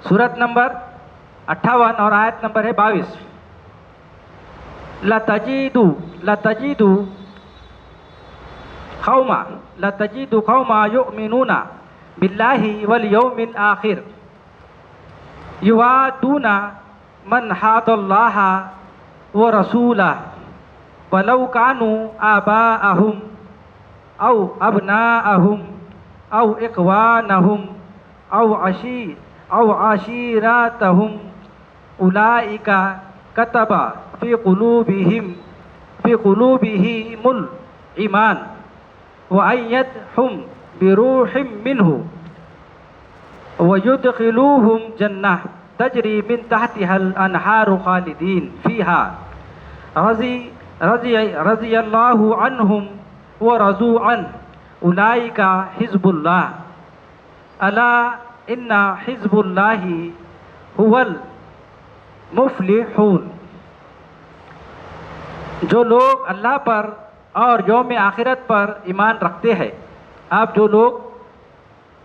सूरत number 58 और आयत number है 22। लतजीदु लतजीदु खौमा लतजीदु खौमा युमिनूना बिल्लाहि वल यौमिल आखिर युवादूना मन हादल्लाह व रसूला वलौ कानू आबाअहुम औ अबनाअहुम औ इख्वानहुम औ आशीरातहुम उलाइका कतबा फी कुलूबिहिमुल ईमान व अय्यदहुम बिरूहिम मिन्हु व युदखिलूहुम जन्नह तजरी मिन तहतिहल अनहारु खालिदीन फीहा रज़ियल्लाहु अन्हुम व रज़ू अन उलाइका हिज़्बुल्लाह अला इन्ना हिज़्बुल्लाहि हुवल मुफ्लिहून। जो लोग अल्लाह पर और यौम आखिरत पर ईमान रखते हैं, आप जो लोग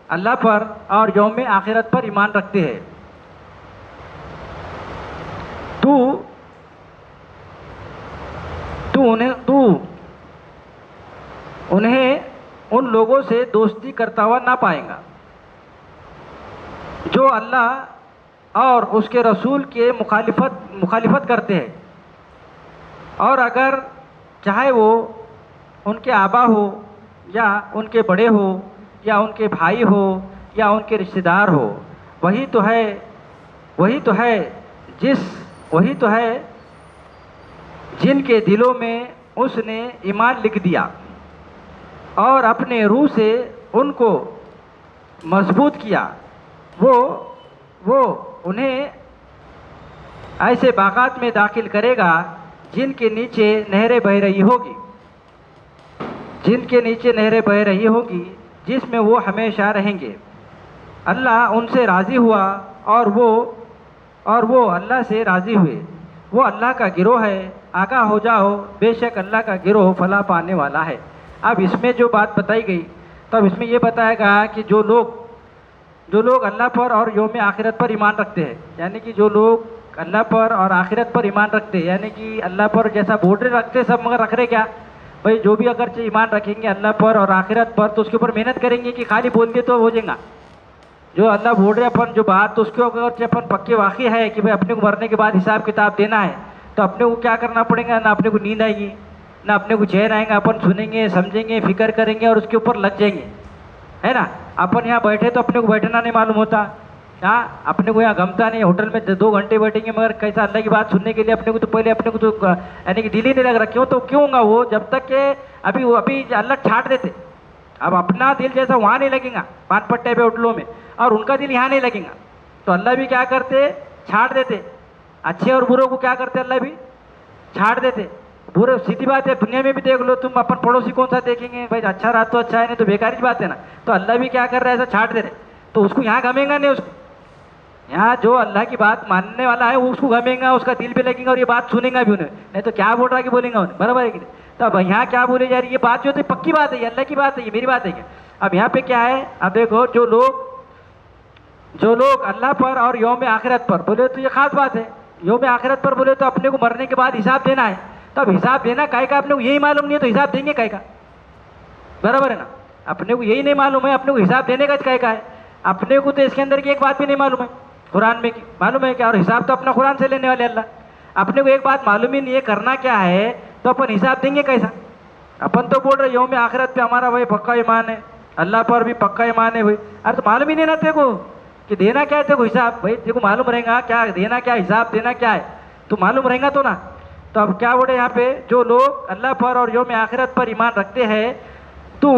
अल्लाह पर और यौम आखिरत पर ईमान रखते हैं, तू उन्हें उन लोगों से दोस्ती करता हुआ ना पाएगा जो अल्लाह और उसके रसूल के मुखालिफत करते हैं, और अगर चाहे वो उनके आबा हो या उनके बड़े हो या उनके भाई हो या उनके रिश्तेदार हो, वही तो है जिनके दिलों में उसने ईमान लिख दिया और अपने रूह से उनको मजबूत किया। वो उन्हें ऐसे बागात में दाखिल करेगा जिनके नीचे नहरें बह रही होगी, जिसमें वो हमेशा रहेंगे। अल्लाह उनसे राज़ी हुआ और वो अल्लाह से राज़ी हुए। वो अल्लाह का गिरोह है, आगाह हो जाओ, बेशक अल्लाह का गिरोह फला पाने वाला है। अब इसमें जो बात बताई गई, तब इसमें ये बताया गया कि जो लोग अल्लाह पर और यौम आखिरत पर ईमान रखते हैं, यानी कि जो लोग अल्लाह पर और आखिरत पर ईमान रखते हैं, यानी कि अल्लाह पर जैसा बोर्डर रखते सब, मगर रख रहे क्या भाई, जो भी अगर ईमान रखेंगे अल्लाह पर और आखिरत पर, तो उसके ऊपर मेहनत करेंगे कि खाली बोल दिए तो हो जाएगा। जो अल्लाह बोल रहे अपन जो बात, तो उसके अगर अपन पक्के वाक़ई है कि भाई अपने को मरने के बाद हिसाब किताब देना है, तो अपने को क्या करना पड़ेगा, ना अपने को नींद आएगी ना अपने को चैन आएगा, अपन सुनेंगे, समझेंगे, फिक्र करेंगे और उसके ऊपर लग जाएंगे, है ना। अपन यहाँ बैठे तो अपने को बैठना नहीं मालूम होता, हाँ, अपने को यहाँ गमता नहीं, होटल में 2 घंटे बैठेंगे, मगर कैसा अल्लाह की बात सुनने के लिए अपने को तो पहले अपने को तो यानी कि दिल ही नहीं लग रहा। क्यों? तो क्यों होगा वो, जब तक के अभी अल्लाह छाट देते। अब अपना दिल जैसा वहाँ नहीं लगेगा पान पट्टे पे होटलों में, और उनका दिल यहाँ नहीं लगेगा, तो अल्लाह भी क्या करते, छाट देते। अच्छे और बुरे को क्या करते, अल्लाह भी छाट देते। बुरे सीधी बात है, दुनिया में भी देख लो तुम, अपन पड़ोसी कौन सा देखेंगे भाई, अच्छा रहा तो अच्छा है, नहीं तो बेकार की बात है ना। तो अल्लाह भी क्या कर रहा है, ऐसा छाट दे रहे, तो उसको यहाँ गमेगा नहीं। उसको यहाँ जो अल्लाह की बात मानने वाला है वो उसको गमेगा, उसका दिल भी लगेगा और ये बात सुनेगा भी उन्हें, नहीं तो क्या बोल रहा है कि बोलेंगे उन्हें, बराबर है कि नहीं। तो अब यहाँ क्या बोली जा रही है, ये बात जो तो पक्की बात है, ये अल्लाह की बात है, ये मेरी बात है क्या। अब यहाँ पे क्या है, अब देखो जो लोग अल्लाह पर और यौम आखिरत पर बोले तो ये खास बात है। यौम आखिरत पर बोले तो अपने को मरने के बाद हिसाब देना है, तो अब हिसाब देना काय का अपने को यही मालूम नहीं है, तो हिसाब देंगे काय का, बराबर है ना। अपने को यही नहीं मालूम है, अपने को हिसाब देने का काय का है। अपने को तो इसके अंदर की एक बात भी नहीं मालूम है, कुरान में की मालूम है क्या, और हिसाब तो अपना कुरान से लेने वाले अल्लाह। अपने को एक बात मालूम ही नहीं है करना क्या है, तो अपन हिसाब देंगे कैसा। अपन तो बोल रहे यौम आखिरत पे हमारा भाई पक्का ईमान है, अल्लाह पर भी पक्का ईमान है भाई। अरे तो मालूम ही नहीं ना तेरे को कि देना क्या है, तेरे को हिसाब भाई, तेरे को मालूम रहेगा क्या देना, क्या हिसाब देना क्या है, तो मालूम रहेगा तो ना। तो अब क्या बोले यहाँ पे, जो लोग अल्लाह पर और यौम आखिरत पर ईमान रखते हैं, तो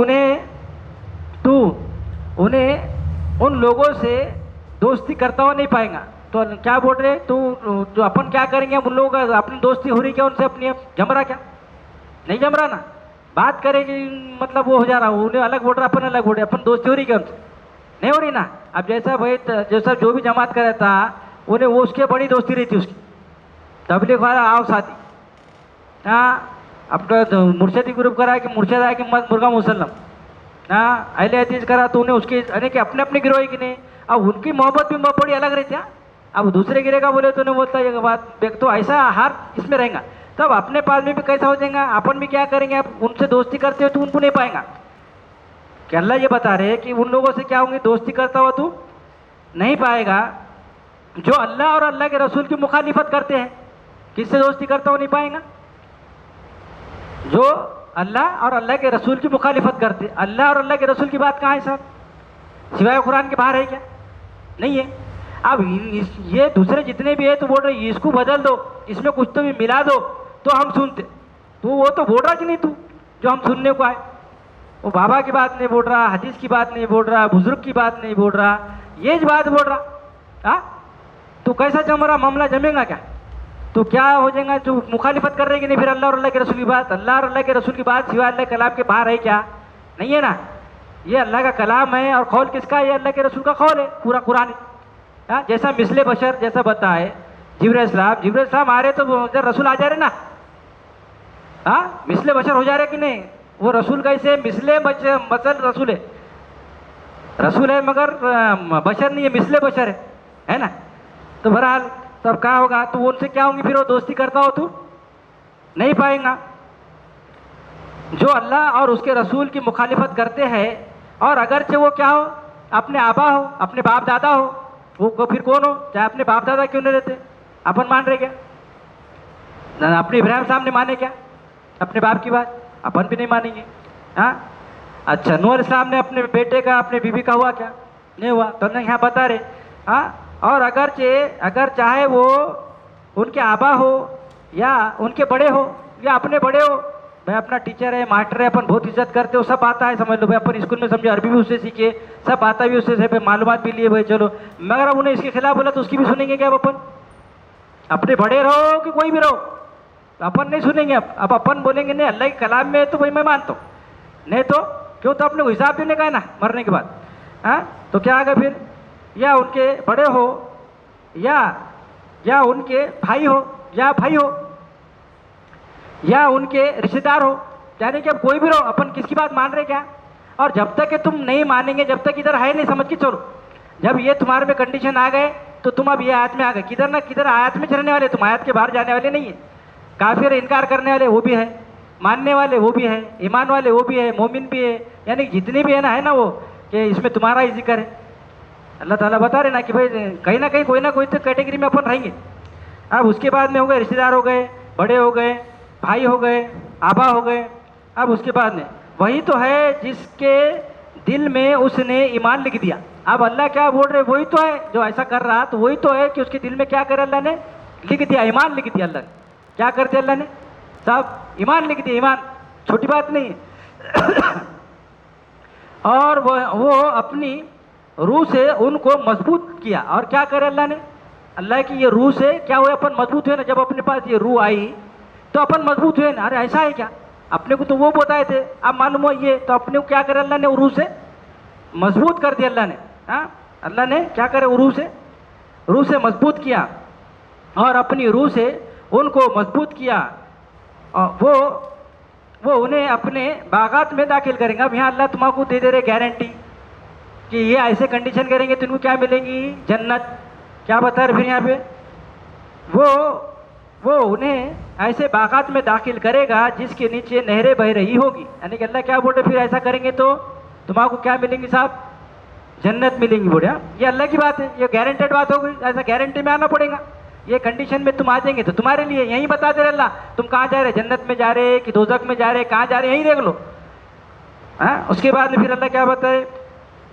उन्हें उन लोगों से दोस्ती करता हुआ नहीं पाएगा। तो क्या बोल रहे, तो जो अपन क्या करेंगे, उन लोगों का अपनी दोस्ती हो रही क्या उनसे, अपनी जम रहा क्या, नहीं जम रहा ना। बात करेगी मतलब वो हो जा रहा, उन्हें अलग बोल रहा, अपन अलग बोल रहे, अपन दोस्ती हो रही क्या उनसे, नहीं हो रही ना। अब जैसा भाई जैसा जो भी जमात कर था उन्हें वो उसके बड़ी दोस्ती रहती उसकी, तबलीग वाला आओ साथी, हाँ अपना तो मुर्शदी ग्रुप करा कि मुर्शद आया कि मुर्गा मुसलम, हाँ अहले हदीस करा तो उन्हें उसके यानी कि अपने अपने गिरोह की नहीं, अब उनकी मोहब्बत भी बड़ी अलग रहती है। अब दूसरे गिरेगा बोले तो नहीं बोलता ये बात, तो ऐसा हार इसमें रहेगा। तब अपने पास में भी कैसा हो जाएगा, अपन भी क्या करेंगे, आप उनसे दोस्ती करते हो तो उनको नहीं पाएगा। कि अल्लाह ये बता रहे हैं कि उन लोगों से क्या होंगे, दोस्ती करता हो तू नहीं पाएगा जो अल्लाह और अल्लाह के रसूल की मुखालिफत करते हैं। किससे दोस्ती करता हो नहीं पाएगा, जो अल्लाह और अल्लाह के रसूल की मुखालिफत करते। अल्लाह और अल्लाह के रसूल की बात कहाँ है साहब, सिवाय कुरान के बाहर है क्या, नहीं है। अब ये दूसरे जितने भी है तो बोल रहे इसको बदल दो, इसमें कुछ तो भी मिला दो तो हम सुनते। तो वो तो बोल रहा कि नहीं तू जो हम सुनने को आए, वो बाबा की बात नहीं बोल रहा, हदीस की बात नहीं बोल रहा, बुजुर्ग की बात नहीं बोल रहा, ये बात बोल रहा। हाँ तो कैसा जम रहा, मामला जमेगा क्या, तो क्या हो जाएगा, जो मुखालिफत कर रहे कि नहीं फिर अल्लाह और अल्लाह के रसूल की बात। अल्लाह और अल्लाह के रसूल की बात सिवाय अल्लाह के कलाम के बाहर है क्या, नहीं है ना। ये अल्लाह का कलाम है और कौल किसका है, ये अल्लाह के रसूल का कौल है पूरा कुरान। हाँ जैसा मिसले बशर जैसा बताए जिब्राइल इस्लाम आ रहे तो रसूल आ जा रहे ना। हाँ मिसले बशर हो जा रहे कि नहीं, वो रसूल कैसे मिसले बशर रसूल है मगर बशर नहीं है, मिसले बशर है ना। तो बहरहाल तब क्या होगा, तो उनसे क्या होंगी फिर, वो दोस्ती करता हो तू नहीं पाएगा। जो अल्लाह और उसके रसूल की मुखालिफत करते हैं, और अगरचे वो क्या हो, अपने आबा हो, अपने बाप दादा हो, वो फिर कौन हो, चाहे अपने बाप दादा क्यों नहीं रहते, अपन मान रहे क्या, अपने इब्राहिम साहब ने माने क्या अपने बाप की बात, अपन भी नहीं मानेंगे। हाँ अच्छा नूह इस्लाम ने अपने बेटे का अपने बीबी का हुआ क्या, नहीं हुआ, तो नहीं यहाँ बता रहे। हाँ और अगर चाहे वो उनके आबा हो या उनके बड़े हो या अपने बड़े हो, भाई अपना टीचर है मास्टर है अपन बहुत इज्जत करते हो, सब आता है समझ लो भाई, अपन स्कूल में समझो अरबी भी उससे सीखे, सब आता भी उससे से, मालूमात भी लिए भाई चलो, मगर अब उन्हें इसके खिलाफ बोला तो उसकी भी सुनेंगे क्या, अब अपन अपने बड़े रहो कि कोई भी रहो अपन नहीं सुनेंगे। अब अपन बोलेंगे नहीं अल्लाह के कलाम में तो भाई मैं मानता हूँ, नहीं तो क्यों, तो अपने को हिसाब देने का है ना मरने के बाद। हाँ तो क्या आगे फिर, या उनके बड़े हो या उनके भाई हो या उनके रिश्तेदार हो, यानी कि अब कोई भी रहो, अपन किसकी बात मान रहे क्या। और जब तक कि तुम नहीं मानेंगे, जब तक इधर है नहीं समझ के चलो, जब ये तुम्हारे में कंडीशन आ गए तो तुम अब ये आयत में आ गए, किधर ना किधर आयत में चलने वाले, तुम आयत के बाहर जाने वाले नहीं है। काफिर इनकार करने वाले वो भी है, मानने वाले वो भी है, ईमान वाले वो भी है, मोमिन भी है, यानी जितने भी है ना वो, कि इसमें तुम्हारा ही जिक्र है। अल्लाह ताला बता रहे ना कि भाई कहीं ना कहीं कोई ना कोई तो कैटेगरी में अपन रहेंगे। अब उसके बाद में हो गए रिश्तेदार, हो गए बड़े, हो गए भाई, हो गए आबा, हो गए। अब उसके बाद में वही तो है जिसके दिल में उसने ईमान लिख दिया। अब अल्लाह क्या बोल रहे, वही तो है जो ऐसा कर रहा, तो वही तो है कि उसके दिल में क्या करे अल्लाह ने, लिख दिया, ईमान लिख दिया अल्लाह ने। क्या करते अल्लाह ने साहब, ईमान लिख दिया, ईमान छोटी बात नहीं है। और वो अपनी रूह से उनको मजबूत किया। और क्या करे अल्लाह ने, अल्लाह की ये रूह से क्या हुए, अपन मजबूत हुए ना, जब अपने पास ये रूह आई तो अपन मजबूत हुए ना। अरे ऐसा है क्या, अपने को तो वो बताए थे, अब मालूम हो ये, तो अपने को क्या करे अल्लाह ने, रूह से मजबूत कर दिया अल्लाह ने। हाँ अल्लाह ने क्या करे, रूह से मजबूत किया, और अपनी रूह से उनको मजबूत किया, और वो उन्हें अपने बागात में दाखिल करेंगे। अब यहाँ अल्लाह तुम्हारा दे दे रहे गारंटी कि ये ऐसे कंडीशन करेंगे तो इनको क्या मिलेंगी, जन्नत। क्या बता रहे फिर यहाँ पे, वो उन्हें ऐसे बागात में दाखिल करेगा जिसके नीचे नहरें बह रही होगी। यानी कि अल्लाह क्या बोल रहे, फिर ऐसा करेंगे तो तुम्हारा क्या मिलेंगी साहब, जन्नत मिलेंगी। बोले ये अल्लाह की बात है, ये गारंटेड बात हो गई, ऐसा गारंटी में आना पड़ेगा, ये कंडीशन में तुम आ जाएंगे तो तुम्हारे लिए यही बता दे रहे अल्लाह, तुम कहाँ जा रहे, जन्नत में जा रहे कि दोजख में जा रहे, कहाँ जा रहे यही देख लो। हाँ उसके बाद में फिर अल्लाह क्या बताए,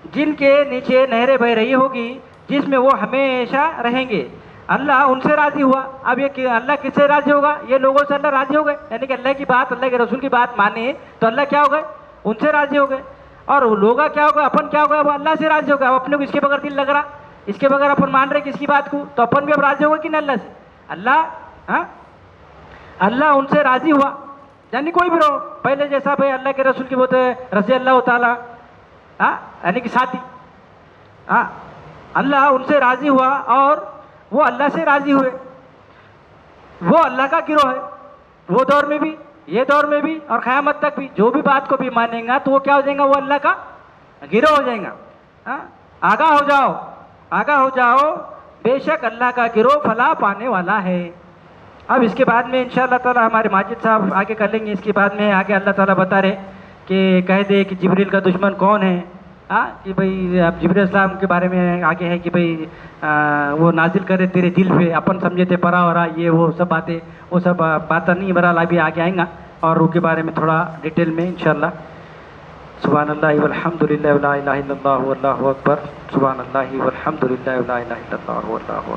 जिनके नीचे नहरें बह रही होगी जिसमें वो हमेशा रहेंगे। अल्लाह उनसे राजी हुआ। अब ये अल्लाह किससे राजी होगा, ये लोगों से अल्लाह राजी हो गए, यानी कि अल्लाह की बात, अल्लाह के रसूल की बात माने तो अल्लाह क्या हो गए, उनसे राजी हो गए। और लोग क्या होगा, अपन क्या होगा, अब अल्लाह से राजी होगा। अब अपने को इसके बगैर दिल लग रहा, इसके बगैर अपन मान रहे किसकी बात को, तो अपन भी अब राजी होगा कि नहीं अल्लाह से। अल्लाह उनसे राजी हुआ, यानी कोई भी रहो, पहले जैसा भाई अल्लाह के रसूल की बोलते रजी अल्लाह ताला, यानी कि साथी। अल्लाह उनसे राजी हुआ और वो अल्लाह से राजी हुए। वो अल्लाह का गिरोह है, वो दौर में भी, ये दौर में भी, और क़यामत तक भी जो भी बात को भी मानेगा तो वो क्या हो जाएगा, वो अल्लाह का गिरोह हो जाएगा। आगाह हो जाओ आगाह हो जाओ, बेशक अल्लाह का गिरोह फलाह पाने वाला है। अब इसके बाद में इंशाअल्लाह ताला हमारे माजिद साहब आगे कर लेंगे। इसके बाद में आगे अल्लाह ताला बता रहे कि कह दे कि जिब्रील का दुश्मन कौन है। कि भाई अब जिब्रील इस्लाम के बारे में आगे है कि भाई वो नाजिल करे तेरे दिल पे, अपन समझे थे परा वरा ये वो सब बातें, वो सब बातें नहीं, बहरहाल अभी आगे आएगा और उनके बारे में थोड़ा डिटेल में इंशाअल्लाह। सुभानअल्लाह वल्हम्दुलिल्लाह वला इलाहा इल्लल्लाह वल्लाहु अकबर। सुभानअल्लाह वल्हम्दुलिल्लाह वला इलाहा इल्लल्लाह वल्लाहु अकबर।